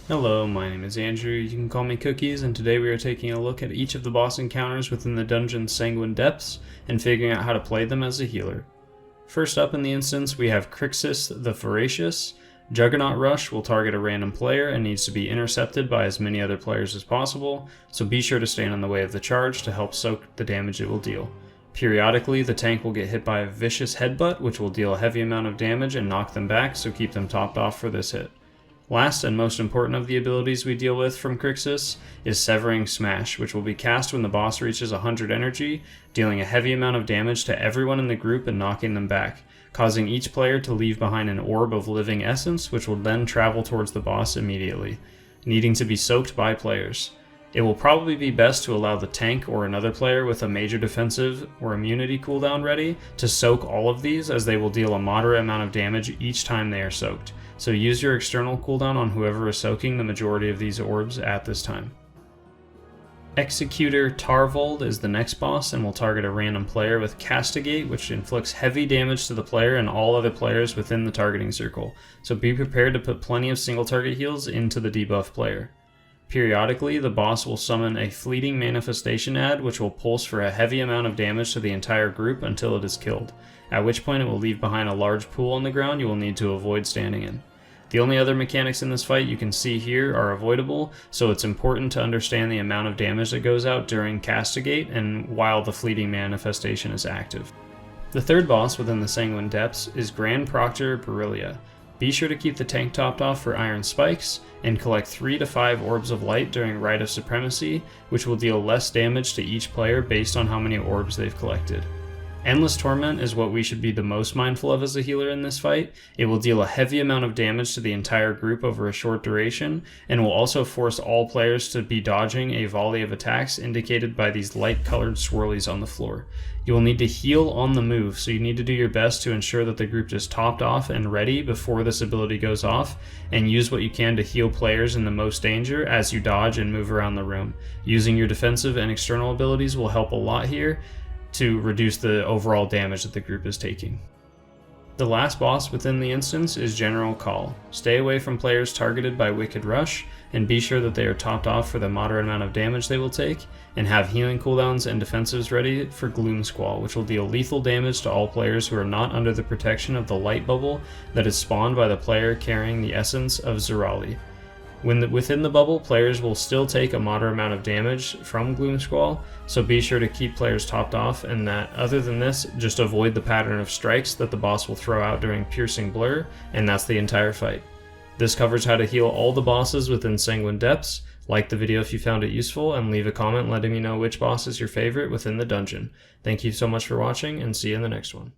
Hello, my name is Andrew, you can call me Cookies, and today we are taking a look at each of the boss encounters within the dungeon's Sanguine depths, and figuring out how to play them as a healer. First up in the instance, we have Crixus the Voracious. Juggernaut Rush will target a random player and needs to be intercepted by as many other players as possible, so be sure to stand in the way of the charge to help soak the damage it will deal. Periodically, the tank will get hit by a vicious headbutt, which will deal a heavy amount of damage and knock them back, so keep them topped off for this hit. Last and most important of the abilities we deal with from Crixus is Severing Smash, which will be cast when the boss reaches 100 energy, dealing a heavy amount of damage to everyone in the group and knocking them back, causing each player to leave behind an orb of living essence, which will then travel towards the boss immediately, needing to be soaked by players. It will probably be best to allow the tank or another player with a major defensive or immunity cooldown ready to soak all of these, as they will deal a moderate amount of damage each time they are soaked. So use your external cooldown on whoever is soaking the majority of these orbs at this time. Executor Tarvold is the next boss and will target a random player with Castigate, which inflicts heavy damage to the player and all other players within the targeting circle, so be prepared to put plenty of single target heals into the debuff player. Periodically, the boss will summon a fleeting manifestation ad, which will pulse for a heavy amount of damage to the entire group until it is killed, at which point it will leave behind a large pool on the ground you will need to avoid standing in. The only other mechanics in this fight you can see here are avoidable, so it's important to understand the amount of damage that goes out during Castigate and while the fleeting manifestation is active. The third boss within the Sanguine depths is Grand Proctor Borrelia. Be sure to keep the tank topped off for iron spikes, and collect 3 to 5 orbs of light during Rite of Supremacy, which will deal less damage to each player based on how many orbs they've collected. Endless Torment is what we should be the most mindful of as a healer in this fight. It will deal a heavy amount of damage to the entire group over a short duration, and will also force all players to be dodging a volley of attacks indicated by these light-colored swirlies on the floor. You will need to heal on the move, so you need to do your best to ensure that the group is topped off and ready before this ability goes off, and use what you can to heal players in the most danger as you dodge and move around the room. Using your defensive and external abilities will help a lot here to reduce the overall damage that the group is taking. The last boss within the instance is General Call. Stay away from players targeted by Wicked Rush, and be sure that they are topped off for the moderate amount of damage they will take, and have healing cooldowns and defensives ready for Gloom Squall, which will deal lethal damage to all players who are not under the protection of the light bubble that is spawned by the player carrying the essence of Zerali. Within the bubble, players will still take a moderate amount of damage from Gloom Squall, so be sure to keep players topped off, and that other than this, just avoid the pattern of strikes that the boss will throw out during Piercing Blur, and that's the entire fight. This covers how to heal all the bosses within Sanguine depths. Like the video if you found it useful, and leave a comment letting me know which boss is your favorite within the dungeon. Thank you so much for watching, and see you in the next one.